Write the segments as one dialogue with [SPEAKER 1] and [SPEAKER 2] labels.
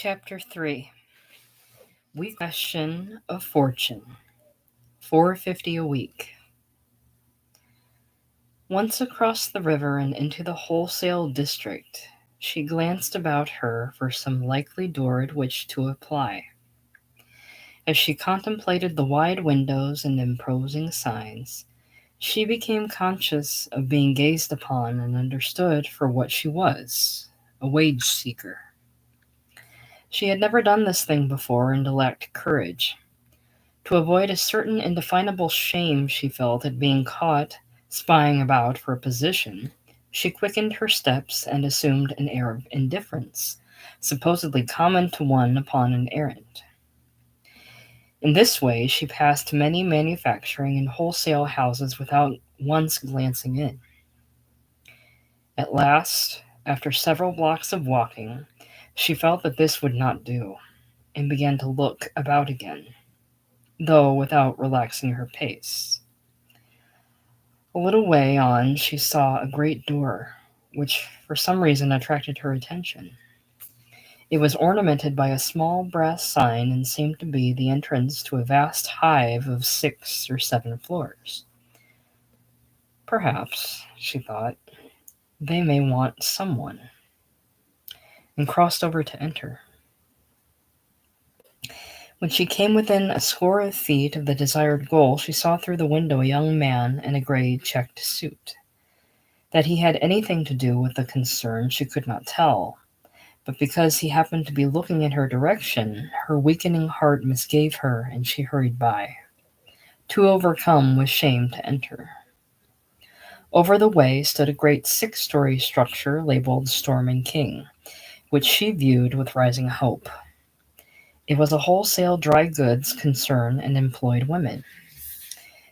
[SPEAKER 1] Chapter 3. Weekly Question of Fortune. 4.50 a week. Once across the river and into the wholesale district, she glanced about her for some likely door at which to apply. As she contemplated the wide windows and imposing signs, she became conscious of being gazed upon and understood for what she was, a wage seeker. She had never done this thing before and lacked courage. To avoid a certain indefinable shame she felt at being caught spying about for a position, she quickened her steps and assumed an air of indifference, supposedly common to one upon an errand. In this way she passed many manufacturing and wholesale houses without once glancing in. At last, after several blocks of walking, she felt that this would not do, and began to look about again, though without relaxing her pace. A little way on she saw a great door, which for some reason attracted her attention. It was ornamented by a small brass sign and seemed to be the entrance to a vast hive of 6 or 7 floors. Perhaps, she thought, they may want someone, and crossed over to enter. When she came within a score of feet of the desired goal, she saw through the window a young man in a gray checked suit. That he had anything to do with the concern she could not tell, but because he happened to be looking in her direction, her weakening heart misgave her, and she hurried by, too overcome with shame to enter. Over the way stood a great 6-story structure labeled Storm & King, which she viewed with rising hope. It was a wholesale dry goods concern and employed women.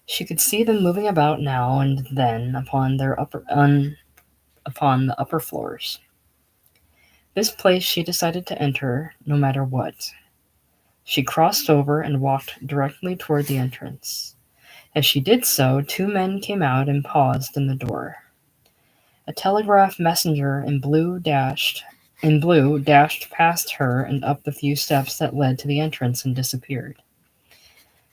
[SPEAKER 1] She could see them moving about now and then upon the upper floors. This place she decided to enter no matter what. She crossed over and walked directly toward the entrance. As she did so, 2 men came out and paused in the door. A telegraph messenger in blue dashed past her and up the few steps that led to the entrance and disappeared.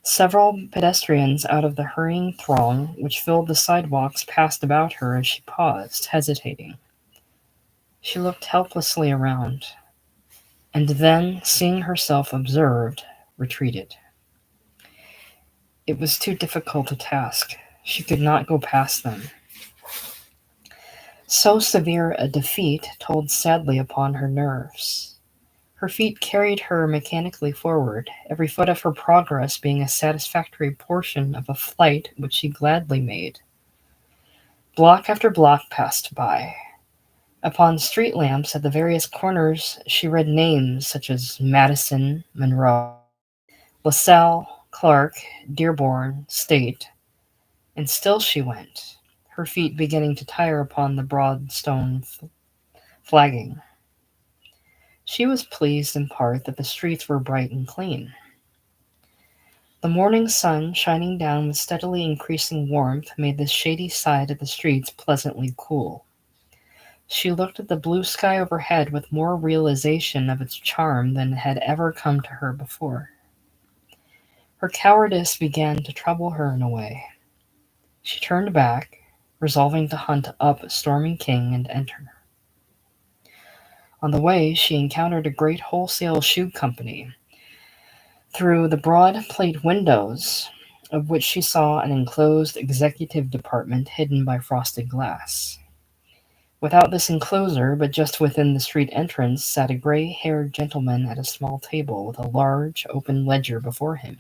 [SPEAKER 1] Several pedestrians out of the hurrying throng which filled the sidewalks passed about her as she paused, hesitating. She looked helplessly around, and then, seeing herself observed, retreated. It was too difficult a task. She could not go past them. So severe a defeat told sadly upon her nerves. Her feet carried her mechanically forward, every foot of her progress being a satisfactory portion of a flight which she gladly made. Block after block passed by. Upon street lamps at the various corners she read names such as Madison, Monroe, LaSalle, Clark, Dearborn, State, and still she went, her feet beginning to tire upon the broad stone flagging. She was pleased in part that the streets were bright and clean. The morning sun, shining down with steadily increasing warmth, made the shady side of the streets pleasantly cool. She looked at the blue sky overhead with more realization of its charm than had ever come to her before. Her cowardice began to trouble her in a way. She turned back, resolving to hunt up Storm & King and enter. On the way she encountered a great wholesale shoe company, through the broad plate windows of which she saw an enclosed executive department hidden by frosted glass. Without this enclosure, but just within the street entrance, sat a gray-haired gentleman at a small table with a large open ledger before him.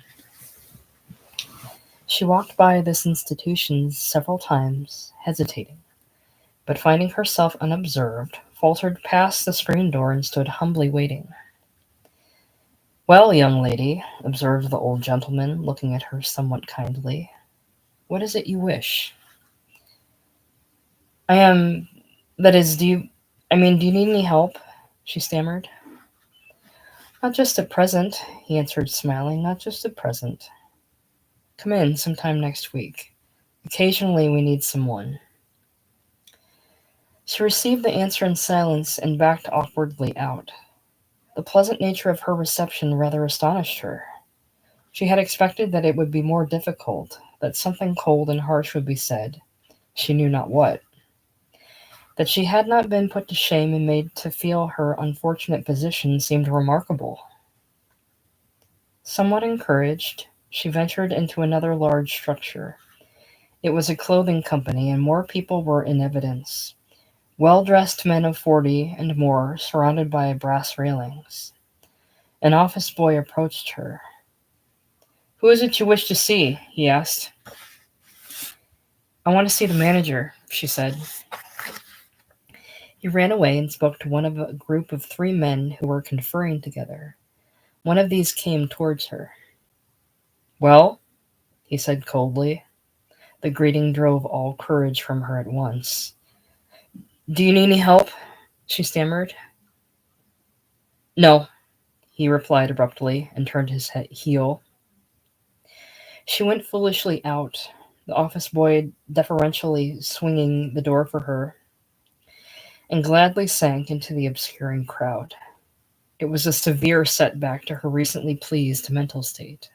[SPEAKER 1] She walked by this institution several times, hesitating, but finding herself unobserved, faltered past the screen door and stood humbly waiting. "Well, young lady," observed the old gentleman, looking at her somewhat kindly, "what is it you wish?" "I am that is, do you need any help?" she stammered. "Not just at present," he answered, smiling, "not just at present. Come in sometime next week. Occasionally we need someone." She received the answer in silence and backed awkwardly out. The pleasant nature of her reception rather astonished her. She had expected that it would be more difficult, that something cold and harsh would be said, she knew not what. That she had not been put to shame and made to feel her unfortunate position seemed remarkable. Somewhat encouraged, she ventured into another large structure. It was a clothing company, and more people were in evidence. Well-dressed men of 40 and more, surrounded by brass railings. An office boy approached her. "Who is it you wish to see?" he asked. "I want to see the manager," she said. He ran away and spoke to one of a group of 3 men who were conferring together. One of these came towards her. "Well?" he said coldly. The greeting drove all courage from her at once. "Do you need any help?" she stammered. "No," he replied abruptly, and turned his heel. She went foolishly out, the office boy deferentially swinging the door for her, and gladly sank into the obscuring crowd. It was a severe setback to her recently pleased mental state.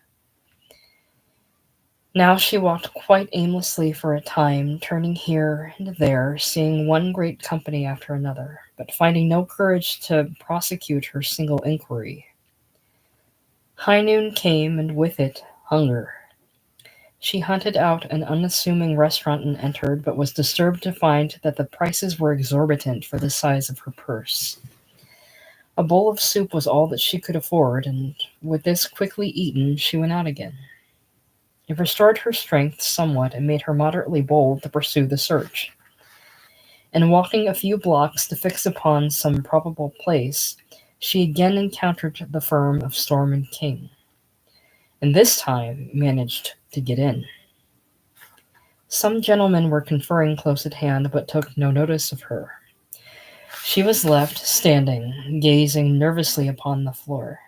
[SPEAKER 1] Now she walked quite aimlessly for a time, turning here and there, seeing one great company after another, but finding no courage to prosecute her single inquiry. High noon came, and with it hunger. She hunted out an unassuming restaurant and entered, but was disturbed to find that the prices were exorbitant for the size of her purse. A bowl of soup was all that she could afford, and with this quickly eaten, she went out again. It restored her strength somewhat and made her moderately bold to pursue the search. And walking a few blocks to fix upon some probable place, she again encountered the firm of Storm and King, and this time managed to get in. Some gentlemen were conferring close at hand, but took no notice of her. She was left standing, gazing nervously upon the floor.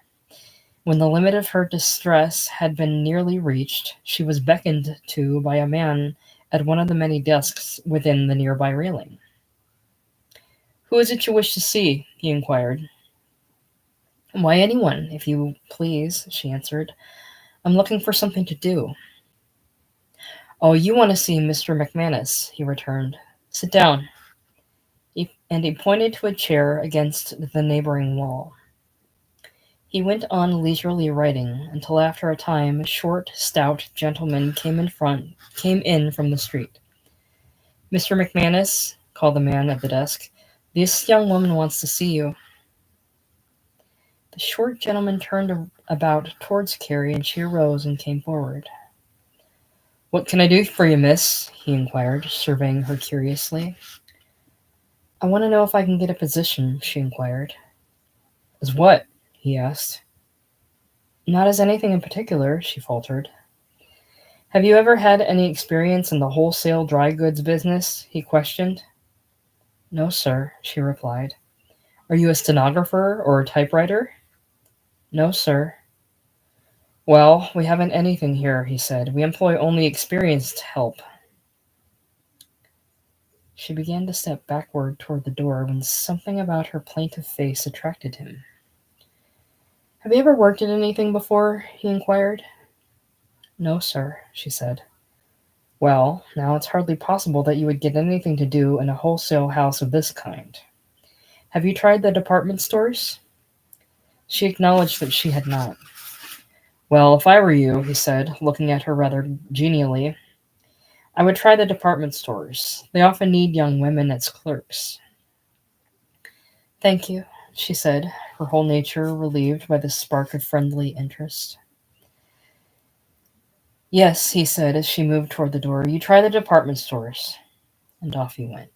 [SPEAKER 1] When the limit of her distress had been nearly reached, she was beckoned to by a man at one of the many desks within the nearby railing. "Who is it you wish to see?" he inquired. "Why, anyone, if you please," she answered. "I'm looking for something to do." "Oh, you want to see Mr. McManus," he returned. "Sit down." And he pointed to a chair against the neighboring wall. He went on leisurely writing, until after a time a short, stout gentleman came in from the street. "Mr. McManus," called the man at the desk, "this young woman wants to see you." The short gentleman turned about towards Carrie, and she arose and came forward. "What can I do for you, miss?" he inquired, surveying her curiously. "I want to know if I can get a position," she inquired. "As what?" he asked. "Not as anything in particular," she faltered. "Have you ever had any experience in the wholesale dry goods business?" he questioned. "No, sir," she replied. "Are you a stenographer or a typewriter?" "No, sir." "Well, we haven't anything here," he said. "We employ only experienced help." She began to step backward toward the door when something about her plaintive face attracted him. "Have you ever worked at anything before?" he inquired. "No, sir," she said. "Well, now it's hardly possible that you would get anything to do in a wholesale house of this kind. Have you tried the department stores?" She acknowledged that she had not. "Well, if I were you," he said, looking at her rather genially, "I would try the department stores. They often need young women as clerks." "Thank you," she said, her whole nature relieved by this spark of friendly interest. "Yes," he said as she moved toward the door, "you try the department stores." And off he went.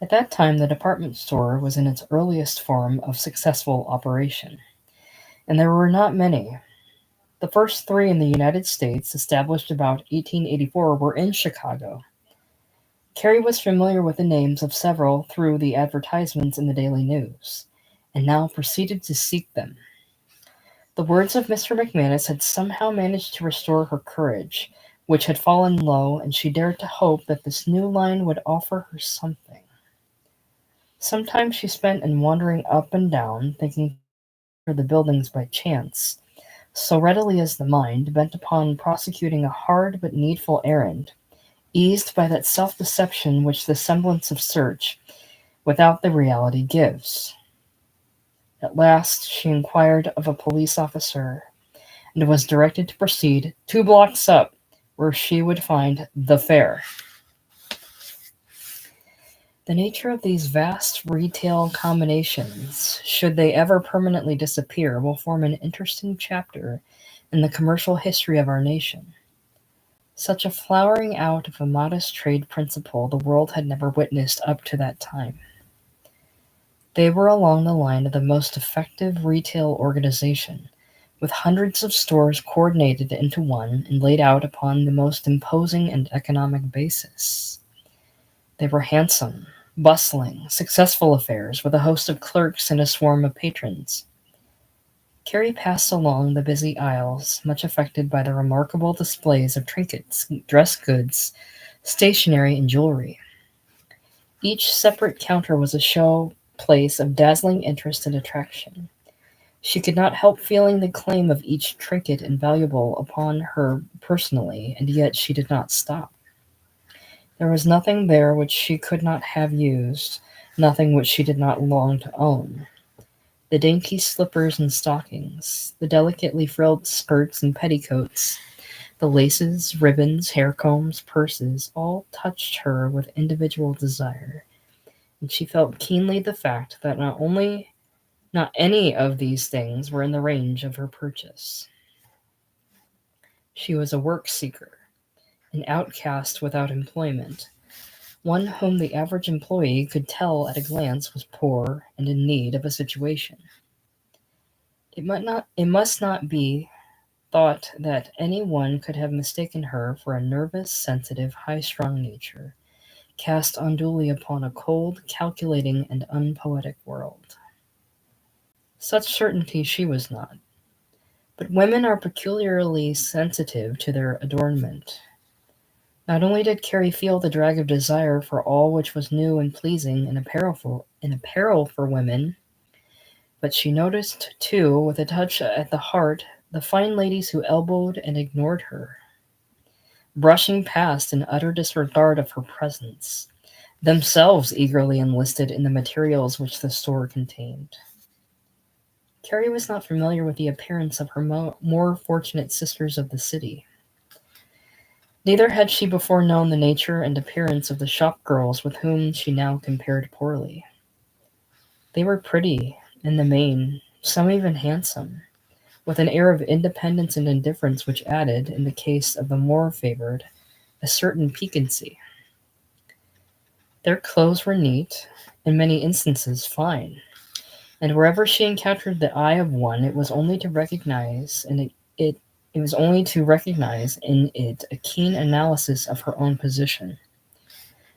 [SPEAKER 1] At that time the department store was in its earliest form of successful operation, and there were not many. The first 3 in the United States, established about 1884, were in Chicago. Carrie was familiar with the names of several through the advertisements in the daily news, and now proceeded to seek them. The words of Mr. McManus had somehow managed to restore her courage, which had fallen low, and she dared to hope that this new line would offer her something. Some time she spent in wandering up and down, thinking she could enter the buildings by chance, so readily is the mind, bent upon prosecuting a hard but needful errand, eased by that self-deception which the semblance of search, without the reality, gives. At last she inquired of a police officer, and was directed to proceed 2 blocks up, where she would find the fair. The nature of these vast retail combinations, should they ever permanently disappear, will form an interesting chapter in the commercial history of our nation. Such a flowering out of a modest trade principle the world had never witnessed up to that time. They were along the line of the most effective retail organization, with hundreds of stores coordinated into one and laid out upon the most imposing and economic basis. They were handsome, bustling, successful affairs, with a host of clerks and a swarm of patrons. Carrie passed along the busy aisles, much affected by the remarkable displays of trinkets, dress goods, stationery, and jewelry. Each separate counter was a show place of dazzling interest and attraction. She could not help feeling the claim of each trinket invaluable upon her personally, and yet she did not stop. There was nothing there which she could not have used, nothing which she did not long to own. The dainty slippers and stockings, the delicately frilled skirts and petticoats, the laces, ribbons, hair combs, purses, all touched her with individual desire, and she felt keenly the fact that not any of these things were in the range of her purchase. She was a work seeker, an outcast without employment, one whom the average employee could tell at a glance was poor and in need of a situation. It must not be thought that any one could have mistaken her for a nervous, sensitive, high-strung nature, cast unduly upon a cold, calculating, and unpoetic world. Such certainty she was not. But women are peculiarly sensitive to their adornment. Not only did Carrie feel the drag of desire for all which was new and pleasing in apparel for women, but she noticed, too, with a touch at the heart, the fine ladies who elbowed and ignored her, brushing past in utter disregard of her presence, themselves eagerly enlisted in the materials which the store contained. Carrie was not familiar with the appearance of her more fortunate sisters of the city. Neither had she before known the nature and appearance of the shop girls with whom she now compared poorly. They were pretty, in the main, some even handsome, with an air of independence and indifference which added, in the case of the more favored, a certain piquancy. Their clothes were neat, in many instances fine, and wherever she encountered the eye of one, it was only to recognize in it a keen analysis of her own position,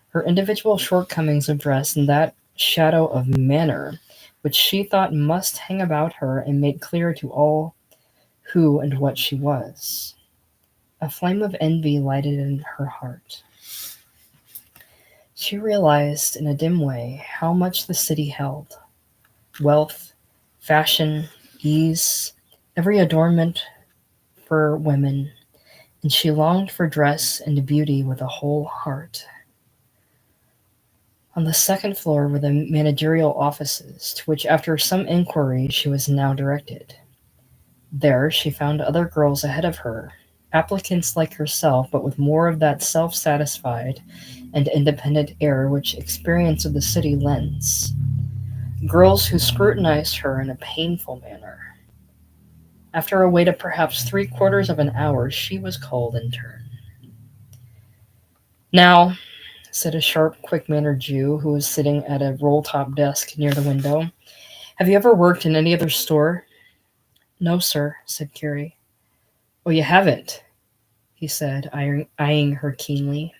[SPEAKER 1] her individual shortcomings of dress, and that shadow of manner which she thought must hang about her and make clear to all who and what she was. A flame of envy lighted in her heart. She realized in a dim way how much the city held: wealth, fashion, ease, every adornment for women, and she longed for dress and beauty with a whole heart. On the second floor were the managerial offices, to which after some inquiry she was now directed. There she found other girls ahead of her, applicants like herself, but with more of that self-satisfied and independent air which experience of the city lends. Girls who scrutinized her in a painful manner. After a wait of perhaps 3/4 of an hour, she was called in turn. "Now," said a sharp, quick-mannered Jew who was sitting at a roll-top desk near the window, "have you ever worked in any other store?" "No, sir," said Carrie. "Oh, you haven't?" he said, eyeing her keenly.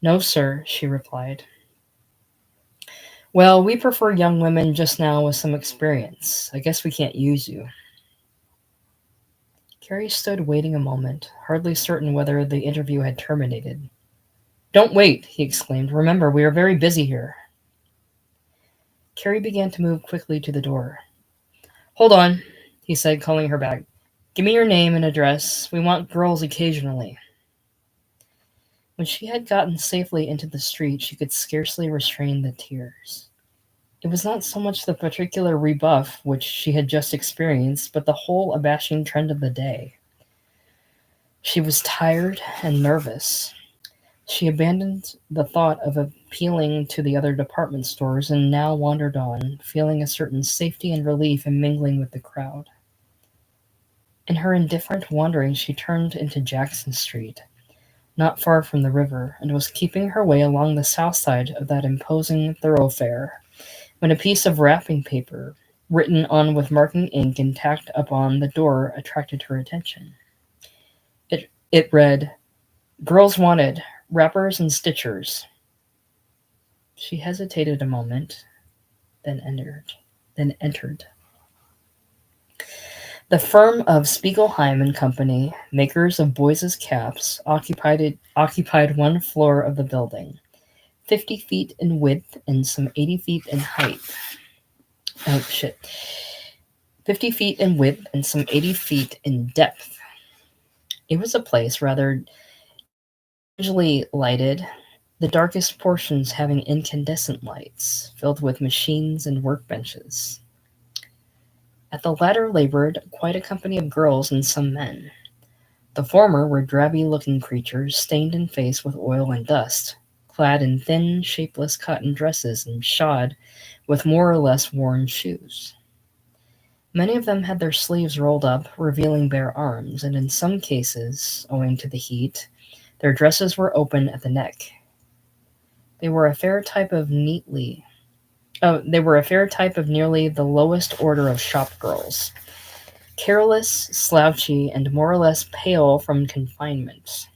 [SPEAKER 1] "No, sir," she replied. "Well, we prefer young women just now with some experience. I guess we can't use you." Carrie stood waiting a moment, hardly certain whether the interview had terminated. "Don't wait," he exclaimed. "Remember, we are very busy here." Carrie began to move quickly to the door. "Hold on," he said, calling her back. "Give me your name and address. We want girls occasionally." When she had gotten safely into the street, she could scarcely restrain the tears. It was not so much the particular rebuff which she had just experienced, but the whole abashing trend of the day. She was tired and nervous. She abandoned the thought of appealing to the other department stores and now wandered on, feeling a certain safety and relief in mingling with the crowd. In her indifferent wandering, she turned into Jackson Street, not far from the river, and was keeping her way along the south side of that imposing thoroughfare when a piece of wrapping paper, written on with marking ink and tacked upon the door, attracted her attention. It read, "Girls wanted, wrappers and stitchers." She hesitated a moment, then entered. The firm of Spiegelheim and Company, makers of boys' caps, occupied one floor of the building, 50 feet in width and some 80 feet in height. Oh, shit. 50 feet in width and some 80 feet in depth. It was a place rather strangely lighted, the darkest portions having incandescent lights, filled with machines and workbenches. At the latter labored quite a company of girls and some men. The former were drabby-looking creatures, stained in face with oil and dust, clad in thin, shapeless cotton dresses and shod with more or less worn shoes. Many of them had their sleeves rolled up, revealing bare arms, and in some cases, owing to the heat, their dresses were open at the neck. They were a fair type of nearly the lowest order of shop girls, careless, slouchy, and more or less pale from confinement.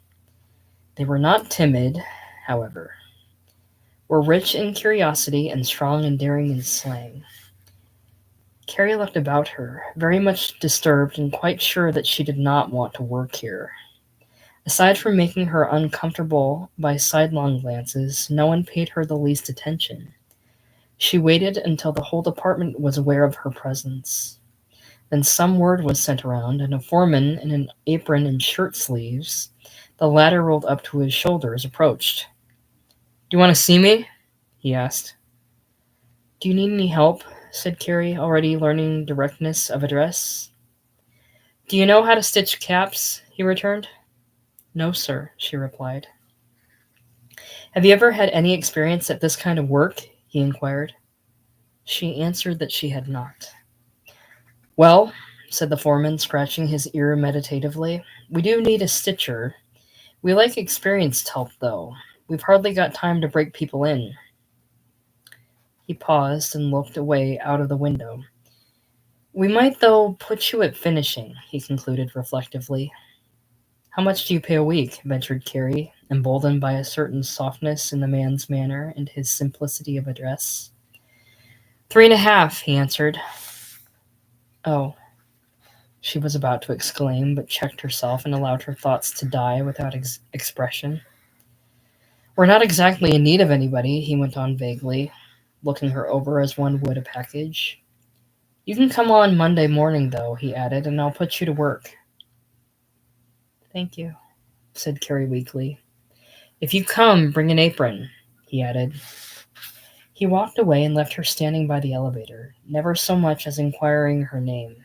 [SPEAKER 1] They were not timid, however, were rich in curiosity and strong and daring in slang. Carrie looked about her, very much disturbed and quite sure that she did not want to work here. Aside from making her uncomfortable by sidelong glances, no one paid her the least attention. She waited until the whole department was aware of her presence. Then some word was sent around, and a foreman in an apron and shirt sleeves, the latter rolled up to his shoulders, approached. "Do you want to see me?" he asked. "Do you need any help?" said Carrie, already learning directness of address. "Do you know how to stitch caps?" he returned. "No, sir," she replied. "Have you ever had any experience at this kind of work?" he inquired. She answered that she had not. "Well," said the foreman, scratching his ear meditatively, "we do need a stitcher. We like experienced help, though. We've hardly got time to break people in." He paused and looked away out of the window. "We might, though, put you at finishing," he concluded reflectively. "How much do you pay a week?" ventured Carrie, emboldened by a certain softness in the man's manner and his simplicity of address. "3.5, he answered. "Oh," she was about to exclaim, but checked herself and allowed her thoughts to die without expression. "We're not exactly in need of anybody," he went on vaguely, looking her over as one would a package. "You can come on Monday morning, though," he added, "and I'll put you to work." "Thank you," said Carrie weakly. "If you come, bring an apron," he added. He walked away and left her standing by the elevator, never so much as inquiring her name.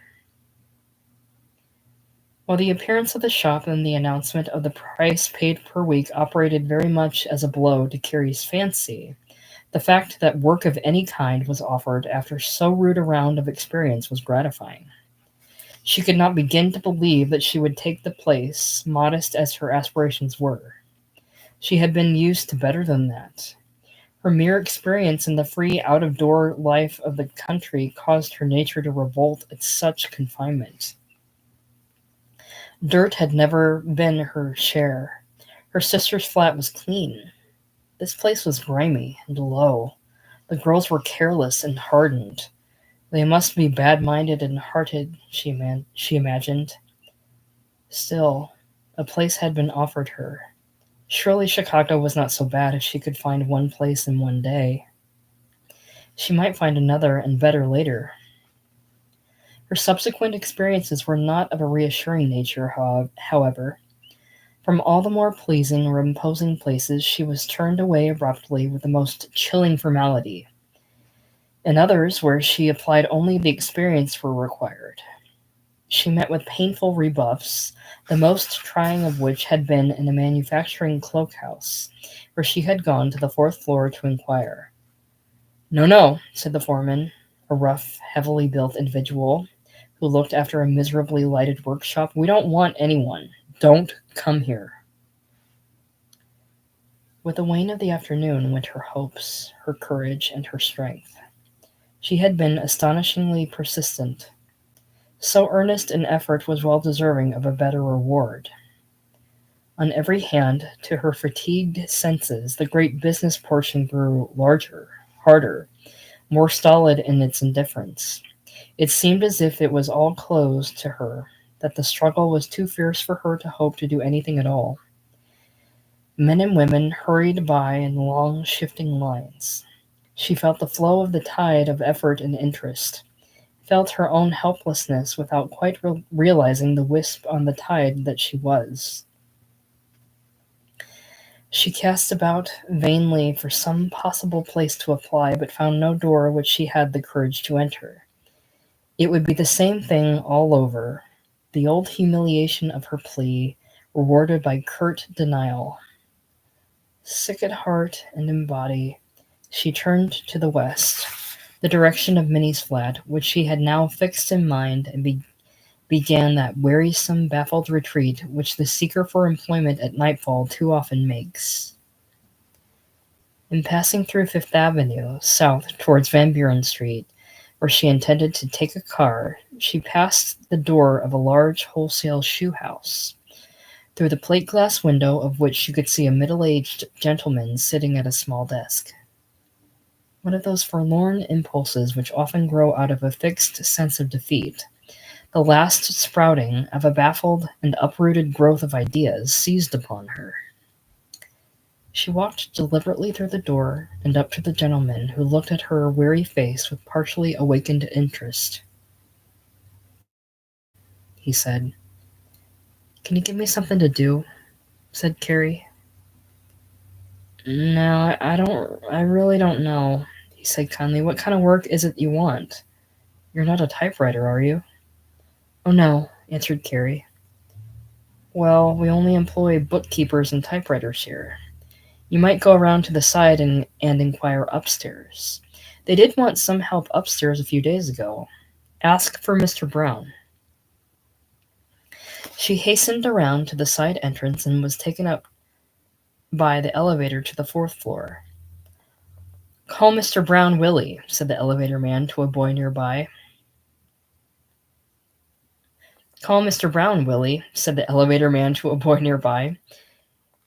[SPEAKER 1] While the appearance of the shop and the announcement of the price paid per week operated very much as a blow to Carrie's fancy, the fact that work of any kind was offered after so rude a round of experience was gratifying. She could not begin to believe that she would take the place, modest as her aspirations were. She had been used to better than that. Her mere experience in the free out-of-door life of the country caused her nature to revolt at such confinement. Dirt had never been her share. Her sister's flat was clean. This place was grimy and low. The girls were careless and hardened. They must be bad-minded and hearted, she imagined. Still, a place had been offered her. Surely Chicago was not so bad if she could find one place in one day. She might find another and better later. Her subsequent experiences were not of a reassuring nature, however. From all the more pleasing or imposing places she was turned away abruptly with the most chilling formality. In others, where she applied only the experience were required, she met with painful rebuffs, the most trying of which had been in a manufacturing cloak-house, where she had gone to the fourth floor to inquire. "No, no," said the foreman, a rough, heavily built individual who looked after a miserably lighted workshop. "We don't want anyone. Don't come here." With the wane of the afternoon went her hopes, her courage, and her strength. She had been astonishingly persistent. So earnest an effort was well deserving of a better reward. On every hand, to her fatigued senses, the great business portion grew larger, harder, more stolid in its indifference. It seemed as if it was all closed to her, that the struggle was too fierce for her to hope to do anything at all. Men and women hurried by in long, shifting lines. She felt the flow of the tide of effort and interest, felt her own helplessness without quite realizing the wisp on the tide that she was. She cast about vainly for some possible place to apply, but found no door which she had the courage to enter. It would be the same thing all over, the old humiliation of her plea, rewarded by curt denial. Sick at heart and in body, she turned to the west, the direction of Minnie's flat, which she had now fixed in mind, and began that wearisome, baffled retreat which the seeker for employment at nightfall too often makes. In passing through Fifth Avenue, south towards Van Buren Street, where she intended to take a car, she passed the door of a large wholesale shoe house, through the plate-glass window of which she could see a middle-aged gentleman sitting at a small desk. One of those forlorn impulses which often grow out of a fixed sense of defeat, the last sprouting of a baffled and uprooted growth of ideas, seized upon her. She walked deliberately through the door and up to the gentleman, who looked at her weary face with partially awakened interest. He said, "Can you give me something to do?" said Carrie. "No, I really don't know," he said kindly. "What kind of work is it you want? You're not a typewriter, are you?" "Oh, no," answered Carrie. "Well, we only employ bookkeepers and typewriters here. You might go around to the side and inquire upstairs. They did want some help upstairs a few days ago. Ask for Mr. Brown." She hastened around to the side entrance and was taken up by the elevator to the fourth floor. "Call Mr. Brown, Willie," said the elevator man to a boy nearby. "Call Mr. Brown, Willie," said the elevator man to a boy nearby.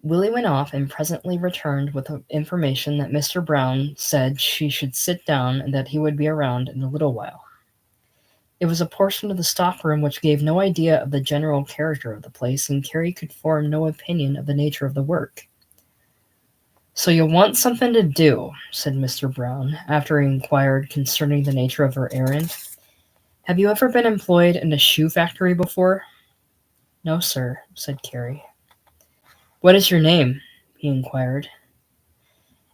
[SPEAKER 1] Willie went off and presently returned with information that Mr. Brown said she should sit down and that he would be around in a little while. It was a portion of the stockroom which gave no idea of the general character of the place, and Carrie could form no opinion of the nature of the work. "So you want something to do," said Mr. Brown, after he inquired concerning the nature of her errand. "Have you ever been employed in a shoe factory before?" "No, sir," said Carrie. "What is your name?" he inquired.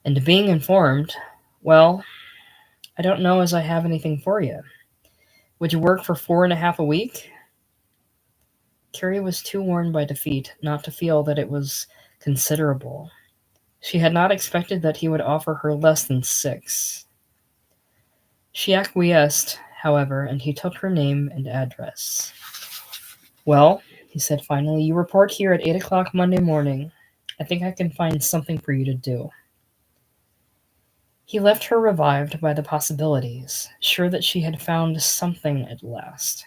[SPEAKER 1] And being informed, "Well, I don't know as I have anything for you. Would you work for 4.5 a week?" Carrie was too worn by defeat not to feel that it was considerable. She had not expected that he would offer her less than 6. She acquiesced, however, and he took her name and address. "Well," he said finally, "you report here at 8 o'clock Monday morning. I think I can find something for you to do." He left her revived by the possibilities, sure that she had found something at last.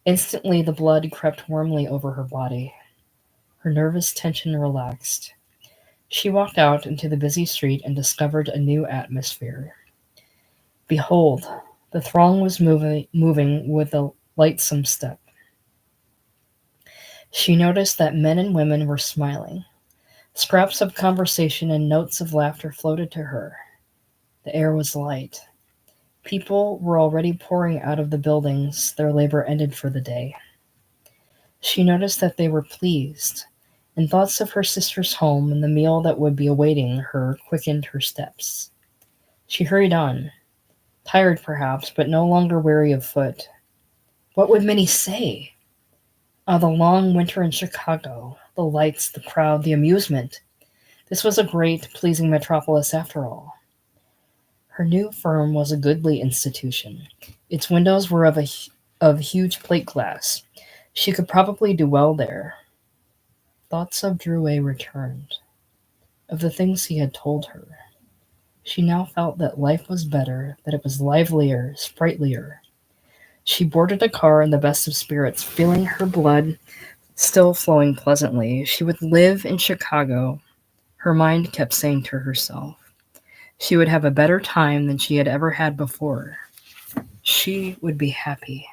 [SPEAKER 1] Instantly the blood crept warmly over her body. Her nervous tension relaxed. She walked out into the busy street and discovered a new atmosphere. Behold, the throng was moving with a lightsome step. She noticed that men and women were smiling. Scraps of conversation and notes of laughter floated to her. The air was light. People were already pouring out of the buildings, their labor ended for the day. She noticed that they were pleased, and thoughts of her sister's home and the meal that would be awaiting her quickened her steps. She hurried on, tired perhaps, but no longer weary of foot. What would Minnie say? Ah, the long winter in Chicago, the lights, the crowd, the amusement. This was a great, pleasing metropolis after all. Her new firm was a goodly institution. Its windows were of huge plate glass. She could probably do well there. Thoughts of Drouet returned, of the things he had told her. She now felt that life was better, that it was livelier, sprightlier. She boarded a car in the best of spirits, feeling her blood still flowing pleasantly. She would live in Chicago, her mind kept saying to herself. She would have a better time than she had ever had before. She would be happy.